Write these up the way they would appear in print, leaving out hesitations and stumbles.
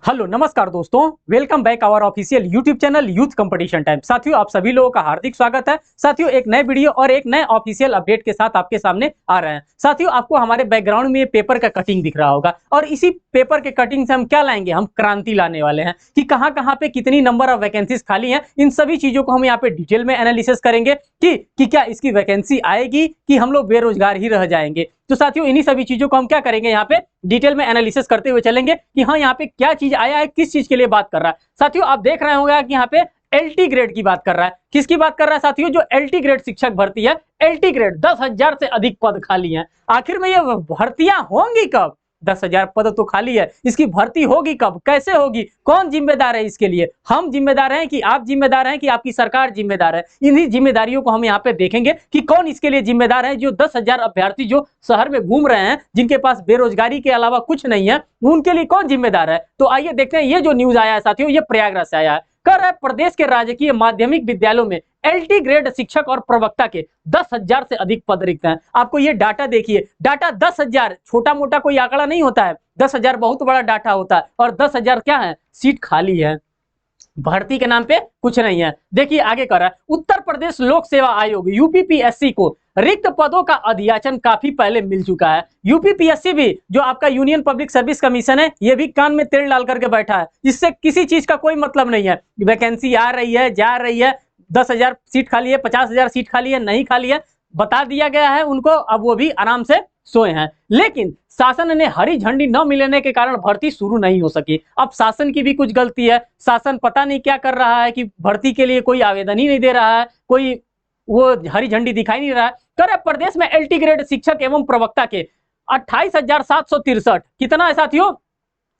Hello नमस्कार दोस्तों, welcome back our official YouTube channel youth competition time. साथियों, आप सभी लोगों का हार्दिक स्वागत है। साथियों, एक नए वीडियो और एक नए ऑफिशियल अपडेट के साथ आपके सामने आ रहे हैं। साथियों, आपको हमारे बैकग्राउंड में पेपर का कटिंग दिख रहा होगा और इसी पेपर के कटिंग से हम क्या लाएंगे, हम क्रांति लाने वाले हैं कि कहां पे कितनी नंबर ऑफ वैकेंसीज खाली हैं। इन सभी चीजों को हम यहाँ पे डिटेल में एनालिसिस करेंगे कि क्या इसकी वैकेंसी आएगी कि हम लोग बेरोजगार ही रह जाएंगे। तो साथियों, इन्हीं सभी चीजों को हम क्या करेंगे, यहाँ पे डिटेल में एनालिसिस करते हुए चलेंगे कि हाँ, यहाँ पे क्या चीज आया है, किस चीज के लिए बात कर रहा है। साथियों, आप देख रहे होंगे कि यहाँ पे एलटी ग्रेड की बात कर रहा है। किसकी बात कर रहा है साथियों? जो एलटी ग्रेड शिक्षक भर्ती है, एलटी ग्रेड 10,000 से अधिक पद खाली हैं। आखिर में ये भर्तियां होंगी कब? 10,000 पद तो खाली है, इसकी भर्ती होगी कब, कैसे होगी, कौन जिम्मेदार है इसके लिए? हम जिम्मेदार हैं कि आप जिम्मेदार हैं कि आपकी सरकार जिम्मेदार है? इन्हीं जिम्मेदारियों को हम यहाँ पे देखेंगे कि कौन इसके लिए जिम्मेदार है। जो 10,000 अभ्यर्थी जो शहर में घूम रहे हैं, जिनके पास बेरोजगारी के अलावा कुछ नहीं है, उनके लिए कौन जिम्मेदार है? तो आइए देखते हैं। ये जो न्यूज आया है साथियों, ये प्रयागराज से आया है। कर रहा है प्रदेश के राजकीय माध्यमिक विद्यालयों में एलटी ग्रेड शिक्षक और प्रवक्ता के 10,000 से अधिक पद रिक्त हैं। आपको ये डाटा देखिए, डाटा 10,000 छोटा मोटा कोई आंकड़ा नहीं होता है। 10,000 बहुत बड़ा डाटा होता है और 10,000 क्या है, सीट खाली है। भर्ती के नाम पे कुछ नहीं है। देखिए आगे कर रहा है, उत्तर प्रदेश लोक सेवा आयोग यूपीपीएससी को रिक्त पदों का अधियाचन काफी पहले मिल चुका है। यूपीपीएससी भी, जो आपका यूनियन पब्लिक सर्विस कमीशन है, ये भी कान में तेल डाल करके बैठा है। इससे किसी चीज का कोई मतलब नहीं है। वैकेंसी आ रही है, जा रही है, 10,000 सीट खाली है, 50,000 सीट खाली है, नहीं खाली है, बता दिया गया है उनको। अब वो भी आराम से सोए हैं। लेकिन शासन ने हरी झंडी न मिलने के कारण भर्ती शुरू नहीं हो सकी। अब शासन की भी कुछ गलती है। शासन पता नहीं क्या कर रहा है कि भर्ती के लिए कोई आवेदन ही नहीं दे रहा है, कोई वो हरी झंडी दिखाई नहीं रहा है। कर प्रदेश में एलटी ग्रेड शिक्षक एवं प्रवक्ता के 28,763, कितना है साथियों,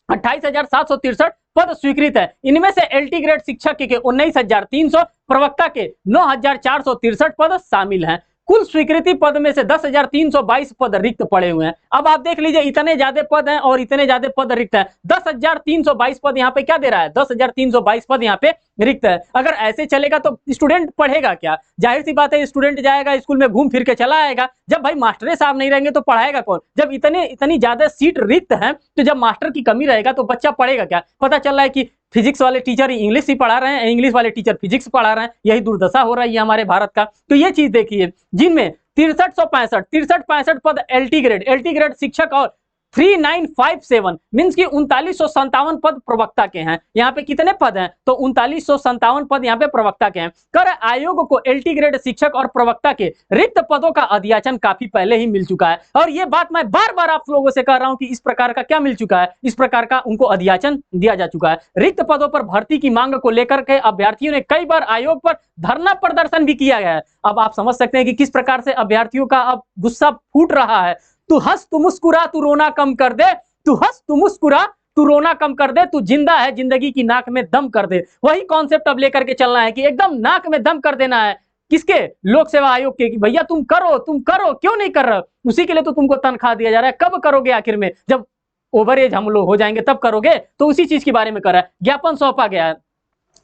28,763 पद स्वीकृत है। इनमें से एलटी ग्रेड शिक्षक के 19,300, प्रवक्ता के 9,463 पद शामिल हैं। कुल स्वीकृति पद में से 10,322 पद रिक्त पड़े हुए हैं। अब आप देख लीजिए, इतने ज्यादा पद हैं और इतने ज्यादा पद रिक्त हैं। 10,322 पद यहाँ पे क्या दे रहा है, 10,322 पद यहाँ पे रिक्त है। अगर ऐसे चलेगा तो स्टूडेंट पढ़ेगा क्या? जाहिर सी बात है, स्टूडेंट जाएगा स्कूल में, घूम फिर के चला आएगा। जब भाई मास्टर साहब नहीं रहेंगे तो पढ़ाएगा कौन? जब इतनी ज्यादा सीट रिक्त है, तो जब मास्टर की कमी रहेगा तो बच्चा पढ़ेगा क्या? पता चल रहा है कि फिजिक्स वाले टीचर इंग्लिश ही पढ़ा रहे हैं, इंग्लिश वाले टीचर फिजिक्स पढ़ा रहे हैं। यही दुर्दशा हो रही है हमारे भारत का। तो ये चीज देखिए, जिनमें 6365 पद एलटी ग्रेड शिक्षक और 3957 मीन्स की 3957 पद प्रवक्ता के हैं। यहाँ पे कितने पद हैं? तो 3957 पद यहाँ पे प्रवक्ता के हैं। कर आयोग को एलटी ग्रेड शिक्षक और प्रवक्ता के रिक्त पदों का अधियाचन काफी पहले ही मिल चुका है। और ये बात मैं बार बार आप लोगों से कह रहा हूं कि इस प्रकार का क्या मिल चुका है, इस प्रकार का उनको अधियाचन दिया जा चुका है। रिक्त पदों पर भर्ती की मांग को लेकर के अभ्यर्थियों ने कई बार आयोग पर धरना प्रदर्शन भी किया गया है। अब आप समझ सकते हैं कि किस प्रकार से अभ्यर्थियों का अब गुस्सा फूट रहा है। तू हंस तू मुस्कुरा तू रोना कम कर दे, तू हंस तू मुस्कुरा तू रोना कम कर दे, तू जिंदा है जिंदगी की नाक में दम कर दे। वही कॉन्सेप्ट अब लेकर के चलना है कि एकदम नाक में दम कर देना है। किसके? लोक सेवा आयोग के। कि भैया तुम करो, क्यों नहीं कर रहे? उसी के लिए तो तुमको तनख्वाह दिया जा रहा है। कब करोगे आखिर में? जब ओवर एज हम लोग हो जाएंगे तब करोगे। तो उसी चीज के बारे में कर रहा है। ज्ञापन सौंपा गया है।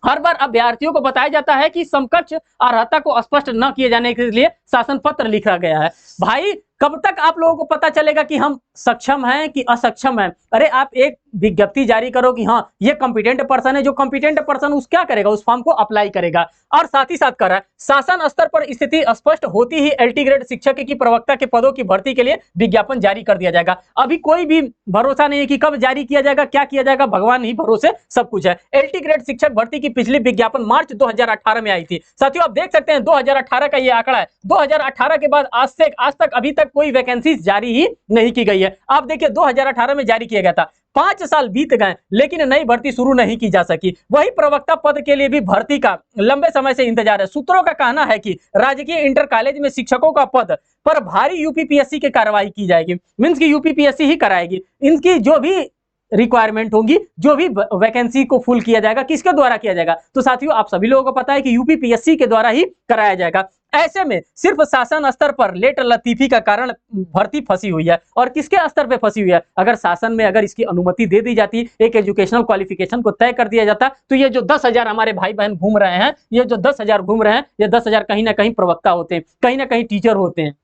हर बार अभ्यर्थियों को बताया जाता है कि समकक्ष अर्हता को स्पष्ट न किए जाने के लिए शासन पत्र लिखा गया है। भाई, कब तक आप लोगों को पता चलेगा कि हम सक्षम हैं कि असक्षम हैं? अरे आप एक विज्ञप्ति जारी करो कि हाँ, ये कॉम्पिटेंट पर्सन है। जो कॉम्पिटेंट पर्सन उस क्या करेगा, उस फॉर्म को अप्लाई करेगा। और साथ ही साथ कर रहा है, शासन स्तर पर स्थिति स्पष्ट होती ही एलटी ग्रेड शिक्षक की प्रवक्ता के पदों की भर्ती के लिए विज्ञापन जारी कर दिया जाएगा। अभी कोई भी भरोसा नहीं है कि कब जारी किया जाएगा, क्या किया जाएगा, भगवान ही भरोसे सब कुछ है। एलटी ग्रेड शिक्षक भर्ती की पिछली विज्ञापन मार्च 2018 में आई थी। साथियों, आप देख सकते हैं 2018 का ये आंकड़ा है। 2018 के बाद आज तक अभी तक कोई वैकेंसी जारी ही नहीं की गई है। आप देखिए, 2018 में जारी किया गया था, 5 साल बीत गए लेकिन नई भर्ती शुरू नहीं की जा सकी। वही प्रवक्ता पद के लिए भी भर्ती का लंबे समय से इंतजार है। सूत्रों का कहना है कि राजकीय इंटर कॉलेज में शिक्षकों का पद पर भारी यूपीपीएससी की कार्रवाई की जाएगी। मींस की यूपीपीएससी ही कराएगी। इनकी जो भी रिक्वायरमेंट होगी, जो भी वैकेंसी को फुल किया जाएगा, किसके द्वारा किया जाएगा? तो साथियों, आप सभी लोगों को पता है कि यूपीपीएससी के द्वारा ही कराया जाएगा। ऐसे में सिर्फ शासन स्तर पर लेट लतीफी का कारण भर्ती फंसी हुई है। और किसके स्तर पे फंसी हुई है? अगर शासन में अगर इसकी अनुमति दे दी जाती, एक एजुकेशनल क्वालिफिकेशन को तय कर दिया जाता, तो ये जो 10,000 हमारे भाई बहन घूम रहे हैं, ये जो 10,000 घूम रहे हैं, ये 10,000 कहीं ना कहीं प्रवक्ता होते हैं, कहीं ना कहीं टीचर होते हैं।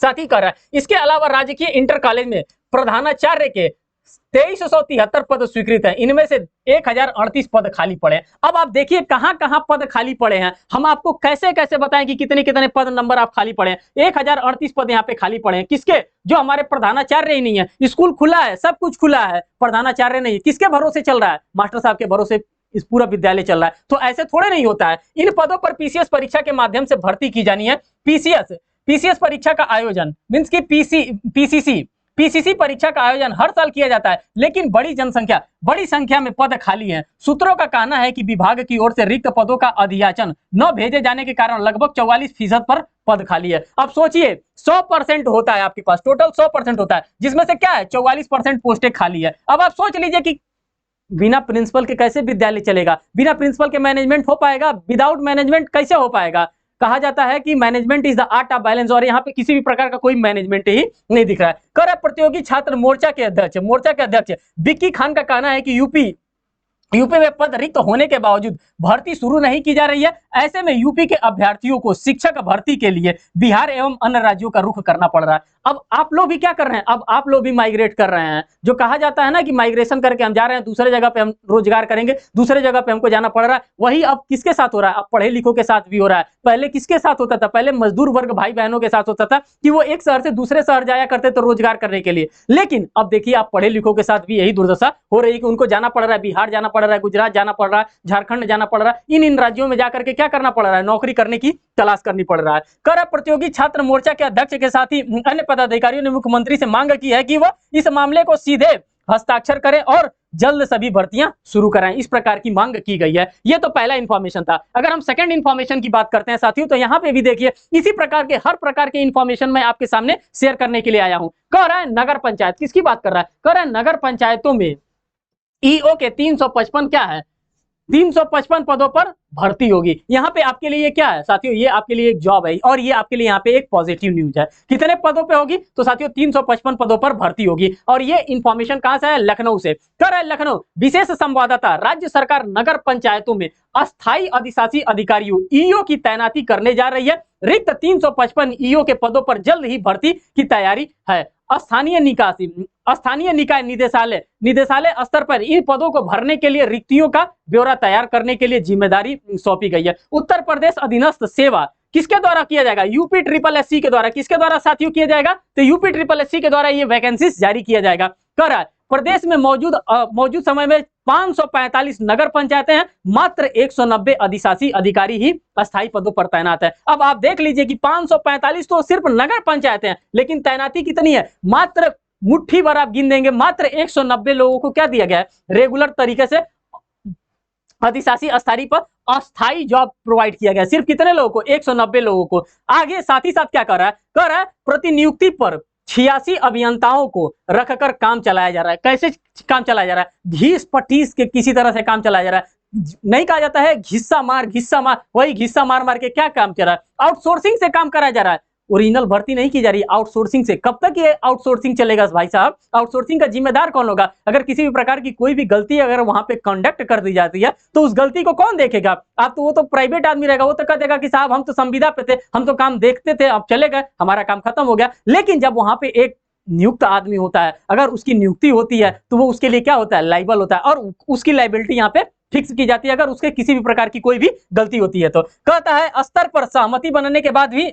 साथ ही कर रहा है, इसके अलावा राजकीय इंटर कॉलेज में प्रधानाचार्य के 2373 पद स्वीकृत हैं, इनमें से 1038 पद खाली पड़े हैं। अब आप देखिए कहां कहां पद खाली पड़े हैं, हम आपको कैसे कैसे बताएं कि कितने कितने पद नंबर आप खाली पड़े हैं। 1038 पद यहाँ पे खाली पड़े हैं, किसके? जो हमारे प्रधानाचार्य ही नहीं है, स्कूल खुला है, सब कुछ खुला है, प्रधानाचार्य नहीं, किसके भरोसे चल रहा है? मास्टर साहब के भरोसे इस पूरा विद्यालय चल रहा है। तो ऐसे थोड़े नहीं होता है। इन पदों पर पीसीएस परीक्षा के माध्यम से भर्ती की जानी है। पीसीएस परीक्षा का आयोजन मींस की पीसीसी परीक्षा का आयोजन हर साल किया जाता है, लेकिन बड़ी संख्या में पद खाली हैं। सूत्रों का कहना है कि विभाग की ओर से रिक्त पदों का अधियाचन न भेजे जाने के कारण लगभग 44% पर पद खाली है। अब सोचिए 100% होता है आपके पास, टोटल 100% होता है, जिसमें से क्या है 44% पोस्टें खाली है। अब आप सोच लीजिए कि बिना प्रिंसिपल के कैसे विद्यालय चलेगा, बिना प्रिंसिपल के मैनेजमेंट हो पाएगा, विदाउट मैनेजमेंट कैसे हो पाएगा। कहा जाता है कि management is the art of balance, और यहाँ पे किसी भी प्रकार का कोई मैनेजमेंट ही नहीं दिख रहा है। कर प्रतियोगी छात्र मोर्चा के अध्यक्ष विक्की खान का कहना है कि यूपी में पद रिक्त होने के बावजूद भर्ती शुरू नहीं की जा रही है। ऐसे में यूपी के अभ्यर्थियों को शिक्षक भर्ती के लिए बिहार एवं अन्य राज्यों का रुख करना पड़ रहा है। अब आप लोग भी क्या कर रहे हैं, अब आप लोग भी माइग्रेट कर रहे हैं। जो कहा जाता है ना कि माइग्रेशन करके हम जा रहे हैं, दूसरे जगह पे हम रोजगार करेंगे, दूसरे जगह पे हमको जाना पड़ रहा है। वही अब किसके साथ हो रहा है? अब पढ़े लिखों के साथ भी हो रहा है। पहले किसके साथ होता था? पहले मजदूर वर्ग भाई बहनों के साथ होता था कि वो एक शहर से दूसरे शहर जाया करते थे रोजगार करने के लिए। लेकिन अब देखिए आप पढ़े लिखों के साथ भी यही दुर्दशा हो रही है कि उनको जाना पड़ रहा है, बिहार जाना पड़ रहा है, गुजरात जाना पड़ रहा है, झारखंड जाना पड़ रहा है। इन राज्यों में जाकर के क्या करना पड़ रहा है? नौकरी करने की तलाश करनी पड़ रहा है। कर प्रतियोगी छात्र मोर्चा के अध्यक्ष के साथ ही अन्य पदाधिकारियों ने मुख्यमंत्री से मांग की है कि वह इस मामले को सीधे हस्ताक्षर करें और जल्द सभी भर्तियां शुरू कराएं। इस प्रकार की मांग की गई है। यह तो पहला इंफॉर्मेशन था। अगर हम सेकंड इंफॉर्मेशन की बात करते हैं साथियों, तो यहाँ पे भी देखिए इसी प्रकार के हर प्रकार के इंफॉर्मेशन मैं आपके सामने शेयर करने के लिए आया हूं। कह रहा है नगर पंचायत, किसकी बात कर रहा है? कह रहा है नगर पंचायतों में ईओ के 355 क्या है? 355 पदों पर भर्ती होगी। यहाँ पे आपके लिए ये क्या है साथियों? ये आपके लिए एक जॉब है, और ये आपके लिए यहाँ पे एक पॉजिटिव न्यूज है। कितने पदों पे होगी? तो साथियों 355 पदों पर भर्ती होगी। और ये इंफॉर्मेशन कहां से है? लखनऊ से। कर है लखनऊ विशेष संवाददाता, राज्य सरकार नगर पंचायतों में अस्थायी अधिशासी अधिकारियों ईओ की तैनाती करने जा रही है। रिक्त 355 ईओ के पदों पर जल्द ही भर्ती की तैयारी है। स्थानीय निकाय निदेशालय स्तर पर इन पदों को भरने के लिए रिक्तियों का ब्यौरा तैयार करने के लिए जिम्मेदारी सौंपी गई है। उत्तर प्रदेश अधीनस्थ सेवा किसके द्वारा किया जाएगा? यूपी ट्रिपल एससी के द्वारा। किसके द्वारा साथियों किया जाएगा? तो यूपी ट्रिपल एससी के द्वारा ये वैकेंसी जारी किया जाएगा। कर रहा है प्रदेश में मौजूद समय में 545 नगर पंचायतें हैं, मात्र 190 अधिशासी अधिकारी ही अस्थायी पदों पर तैनात है। अब आप देख लीजिए कि 545 तो सिर्फ नगर पंचायतें हैं, लेकिन तैनाती कितनी है? मात्र मुट्ठी भर आप गिन देंगे, मात्र 190 लोगों को क्या दिया गया है? रेगुलर तरीके से अधिशासी अस्थायी जॉब प्रोवाइड किया गया। सिर्फ कितने लोगों को? 190 लोगों को। आगे साथ ही साथ क्या कर रहा है? कर रहा है प्रतिनियुक्ति पर 86 अभियंताओं को रखकर काम चलाया जा रहा है। कैसे काम चलाया जा रहा है? घीस पटीस के किसी तरह से काम चलाया जा रहा है। नहीं कहा जाता है घिस्सा मार, वही घिस्सा मार मार के क्या काम चल रहा है? आउटसोर्सिंग से काम कराया जा रहा है। ओरिजिनल भर्ती नहीं की जा रही, आउटसोर्सिंग से। कब तक ये आउटसोर्सिंग चलेगा भाई साहब? आउटसोर्सिंग का जिम्मेदार कौन होगा? अगर किसी भी प्रकार की कोई भी गलती अगर वहां पे कंडक्ट कर दी जाती है, तो उस गलती को कौन देखेगा? आप तो वो तो प्राइवेट आदमी रहेगा, वो तो कह देगा कि साहब हम तो संविदा पे थे, हम तो काम देखते थे, अब चले गए, हमारा काम खत्म हो गया। लेकिन जब वहां पे एक नियुक्त आदमी होता है, अगर उसकी नियुक्ति होती है, तो वो उसके लिए क्या होता है? लाइबल होता है, और उसकी लाइबिलिटी यहाँ पे फिक्स की जाती है अगर उसके किसी भी प्रकार की कोई भी गलती होती है। तो कहता है स्तर पर सहमति बनने के बाद भी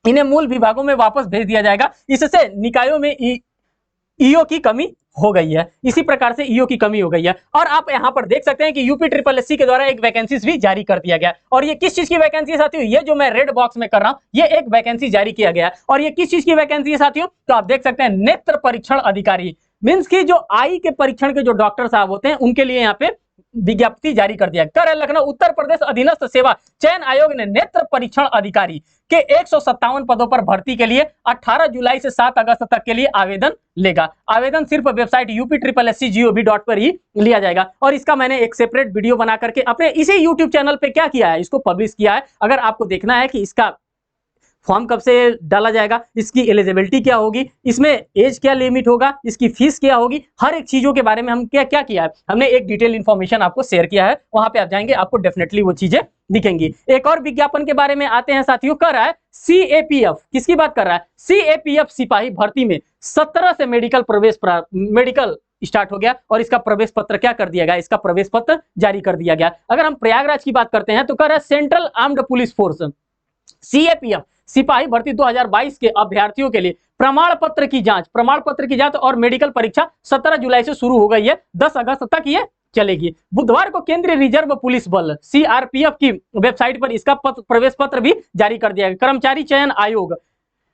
इन्हें मूल विभागों में वापस भेज दिया जाएगा। इससे निकायों में ईओ की कमी हो गई है। इसी प्रकार से ईओ की कमी हो गई है। और आप यहां पर देख सकते हैं कि यूपी ट्रिपल एससी के द्वारा एक वैकेंसी भी जारी कर दिया गया। और ये किस चीज की वैकेंसी है साथियों? ये जो मैं रेड बॉक्स में कर रहा हूं, ये एक वैकेंसी जारी किया गया है। और ये किस चीज की वैकेंसी है साथियों? तो आप देख सकते हैं नेत्र परीक्षण अधिकारी, मीन्स की जो आई के परीक्षण के जो डॉक्टर साहब होते हैं, उनके लिए यहाँ पे विज्ञप्ति जारी कर दिया। कर लखनऊ उत्तर प्रदेश अधीनस्थ सेवा चयन आयोग ने नेत्र परीक्षण अधिकारी के 157 पदों पर भर्ती के लिए 18 जुलाई से 7 अगस्त तक के लिए आवेदन लेगा। आवेदन सिर्फ वेबसाइट UP/SC.gov.in पर ही लिया जाएगा। और इसका मैंने एक सेपरेट वीडियो बना करके अपने इसी यूट्यूब चैनल पे क्या किया है, इसको पब्लिश किया है। अगर आपको देखना है कि इसका फॉर्म कब से डाला जाएगा, इसकी एलिजिबिलिटी क्या होगी, इसमें एज क्या लिमिट होगा, इसकी फीस क्या होगी, हर एक चीजों के बारे में हम क्या क्या किया है, हमने एक डिटेल इंफॉर्मेशन आपको शेयर किया है। वहां पे आप जाएंगे, आपको डेफिनेटली वो चीजें दिखेंगी। एक और विज्ञापन के बारे में आते हैं साथियों। कर रहा है CAPF, किसकी बात कर रहा है? CAPF सिपाही भर्ती में 17 से मेडिकल स्टार्ट हो गया और इसका प्रवेश पत्र क्या कर दिया गया, इसका प्रवेश पत्र जारी कर दिया गया। अगर हम प्रयागराज की बात करते हैं तो कह रहा है central armed police force CAPF सिपाही भर्ती 2022 के अभ्यर्थियों के लिए प्रमाण पत्र की जांच और मेडिकल परीक्षा 17 जुलाई से शुरू हो गई है, 10 अगस्त तक ये चलेगी। बुधवार को केंद्रीय रिजर्व पुलिस बल सीआरपीएफ की वेबसाइट पर इसका प्रवेश पत्र भी जारी कर दिया गया।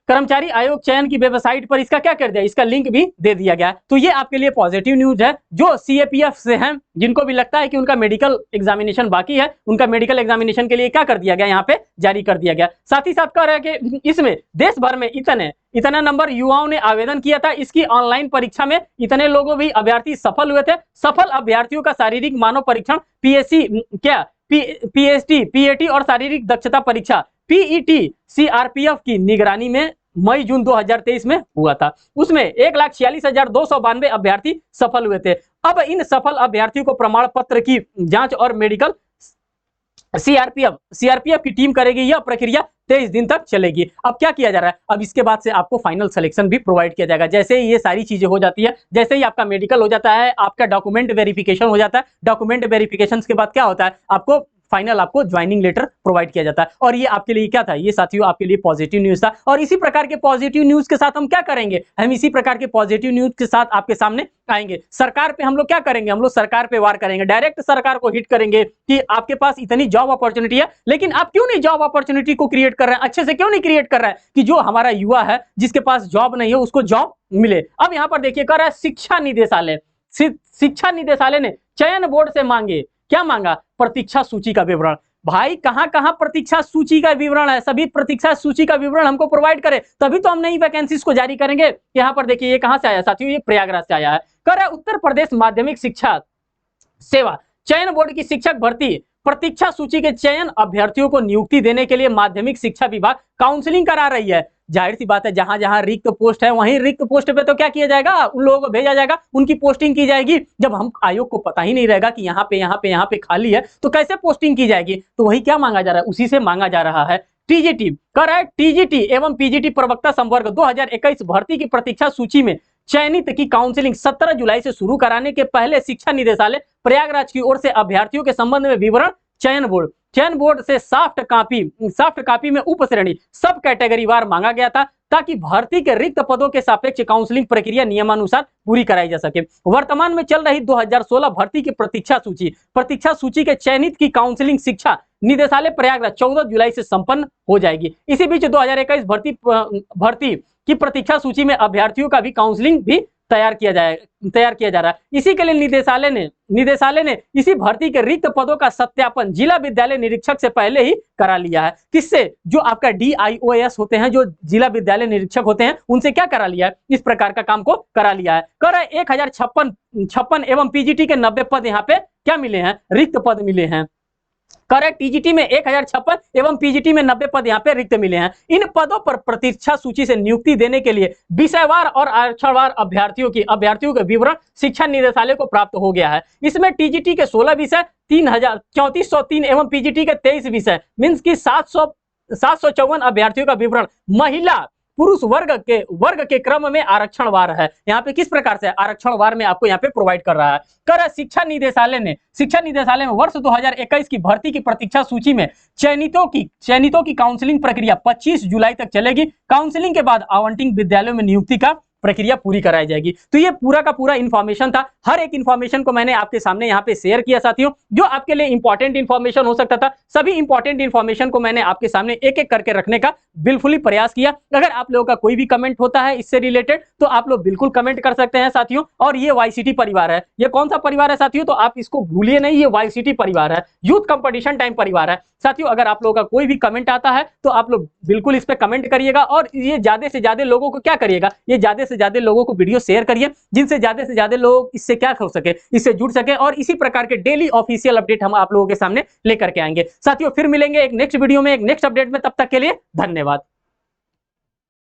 कर्मचारी आयोग चयन की वेबसाइट पर इसका क्या कर दिया, इसका लिंक भी दे दिया गया। तो ये आपके लिए पॉजिटिव न्यूज है। जो सीएपीएफ से हैं, जिनको भी लगता है कि उनका मेडिकल एग्जामिनेशन बाकी है, उनका मेडिकल एग्जामिनेशन के लिए क्या कर दिया गया, यहाँ पे जारी कर दिया गया। साथ ही साथ कह रहे हैं कि इसमें देश भर में इतने नंबर युवाओं ने आवेदन किया था। इसकी ऑनलाइन परीक्षा में इतने लोगों भी अभ्यर्थी सफल हुए थे। सफल अभ्यर्थियों का शारीरिक मानव परीक्षण पीएटी और शारीरिक दक्षता परीक्षा पीईटी सीआरपीएफ की निगरानी में मई जून 2023 में हुआ था। उसमें 1,46,292 अभ्यर्थी सफल हुए थे। अब इन सफल अभ्यर्थियों को प्रमाण पत्र की जांच और मेडिकल सीआरपीएफ की टीम करेगी। यह प्रक्रिया 23 दिन तक चलेगी। अब क्या किया जा रहा है, अब इसके बाद से आपको फाइनल सिलेक्शन भी प्रोवाइड किया जाएगा। जैसे ही ये सारी चीजें हो जाती है, जैसे ही आपका मेडिकल हो जाता है, आपका डॉक्यूमेंट वेरिफिकेशन हो जाता है, डॉक्यूमेंट वेरिफिकेशन के बाद क्या होता है, आपको फाइनल आपको ज्वाइनिंग लेटर प्रोवाइड किया जाता है। और ये आपके लिए क्या था, ये साथियों आपके लिए पॉजिटिव न्यूज था। और इसी प्रकार के पॉजिटिव न्यूज के साथ हम क्या करेंगे, हम इसी प्रकार के पॉजिटिव न्यूज के साथ आपके सामने आएंगे। सरकार पे हम लोग क्या करेंगे, हम लोग सरकार पे वार करेंगे, डायरेक्ट सरकार को हिट करेंगे कि आपके पास इतनी जॉब अपॉर्चुनिटी है, लेकिन आप क्यों नहीं जॉब अपॉर्चुनिटी को क्रिएट कर रहे हैं, अच्छे से क्यों नहीं क्रिएट कर रहे हैं कि जो हमारा युवा है जिसके पास जॉब नहीं है उसको जॉब मिले। अब यहाँ पर देखिए कर रहा है शिक्षा निदेशालय ने चयन बोर्ड से मांगे, क्या मांगा, प्रतीक्षा सूची का विवरण। भाई कहां कहां प्रतीक्षा सूची का विवरण है, सभी प्रतीक्षा सूची का विवरण हमको प्रोवाइड करें, तभी तो हम नई वैकेंसीज को जारी करेंगे। यहां पर देखिए ये कहां से आया साथियों, ये प्रयागराज से आया है। कर रहा है उत्तर प्रदेश माध्यमिक शिक्षा सेवा चयन बोर्ड की शिक्षक भर्ती प्रतीक्षा सूची के चयन अभ्यर्थियों को नियुक्ति देने के लिए माध्यमिक शिक्षा विभाग काउंसलिंग करा रही है। जाहिर सी बात है, जहां जहां रिक्त पोस्ट है वहीं रिक्त पोस्ट पे तो क्या किया जाएगा, उन लोगों को भेजा जाएगा, उनकी पोस्टिंग की जाएगी। जब हम आयोग को पता ही नहीं रहेगा कि यहाँ पे खाली है तो कैसे पोस्टिंग की जाएगी। तो वही क्या मांगा जा रहा है, उसी से मांगा जा रहा है। टीजीटी कर रहा है, टीजीटी एवं पीजीटी प्रवक्ता संवर्ग 2021 भर्ती की प्रतीक्षा सूची में चयनित की काउंसलिंग 17 जुलाई से शुरू कराने के पहले शिक्षा निदेशालय प्रयागराज की ओर से अभ्यर्थियों के संबंध में विवरण चयन बोर्ड से सॉफ्ट कॉपी में उप श्रेणी सब कैटेगरी वार मांगा गया था, ताकि भर्ती के रिक्त पदों के सापेक्ष काउंसलिंग प्रक्रिया नियमानुसार पूरी कराई जा सके। वर्तमान में चल रही 2016 भर्ती की प्रतीक्षा सूची के चयनित की काउंसलिंग शिक्षा निदेशालय प्रयागराज 14 जुलाई से संपन्न हो जाएगी। इसी बीच 2021 भर्ती की प्रतीक्षा सूची में अभ्यर्थियों का भी काउंसलिंग भी तैयार किया जा रहा है। इसी के लिए निदेशालय ने इसी भर्ती के रिक्त पदों का सत्यापन जिला विद्यालय निरीक्षक से पहले ही करा लिया है। किससे, जो आपका DIOS होते हैं, जो जिला विद्यालय निरीक्षक होते हैं, उनसे क्या करा लिया है, इस प्रकार का काम को करा लिया है। कर 1056 एवं पीजीटी के 90 पद यहाँ पे क्या मिले हैं, रिक्त पद मिले हैं। करेक्ट, टीजीटी में 1056 एवं पीजीटी में 90 पद यहाँ पे रिक्त मिले हैं। इन पदों पर प्रतीक्षा सूची से नियुक्ति देने के लिए विषयवार और आरक्षणवार अभ्यर्थियों के विवरण शिक्षा निदेशालय को प्राप्त हो गया है। इसमें टीजीटी के 16 विषय 3403 एवं पीजीटी के 23 विषय मीन्स की 754 अभ्यर्थियों का विवरण महिला पुरुष वर्ग के क्रम में आरक्षणवार है। यहाँ पे किस प्रकार से आरक्षणवार में आपको यहाँ पे प्रोवाइड कर रहा है। कर शिक्षा निदेशालय में वर्ष 2021 की भर्ती की प्रतीक्षा सूची में चयनितों की काउंसलिंग प्रक्रिया 25 जुलाई तक चलेगी। काउंसलिंग के बाद आवंटित विद्यालयों में नियुक्ति का प्रक्रिया पूरी कराई जाएगी। तो ये पूरा का पूरा इंफॉर्मेशन था। हर एक इंफॉर्मेशन को मैंने आपके सामने यहाँ पे शेयर किया साथियों, जो आपके लिए इंपॉर्टेंट इंफॉर्मेशन हो सकता था। सभी इंपॉर्टेंट इंफॉर्मेशन को मैंने आपके सामने एक एक करके रखने का बिल्कुल ही प्रयास किया। अगर आप लोगों का कोई भी कमेंट होता है इससे रिलेटेड तो आप लोग बिल्कुल कमेंट कर सकते हैं साथियों। और ये YCT परिवार है, ये कौन सा परिवार है साथियों, तो आप इसको भूलिए नहीं, ये YCT परिवार है, यूथ कंपटीशन टाइम परिवार है साथियों। अगर आप लोगों का कोई भी कमेंट आता है तो आप लोग बिल्कुल इस पे कमेंट करिएगा और ये ज्यादा से ज्यादा लोगों को क्या करिएगा, ये ज्यादा से ज्यादा लोगों को वीडियो शेयर करिए, जिनसे ज्यादा से ज्यादा लोग इससे क्या हो सके, इससे जुड़ सके। और इसी प्रकार के डेली ऑफिशियल अपडेट हम आप लोगों के सामने लेकर के आएंगे साथियों। फिर मिलेंगे एक नेक्स्ट वीडियो में, एक नेक्स्ट अपडेट में, तब तक के लिए धन्यवाद।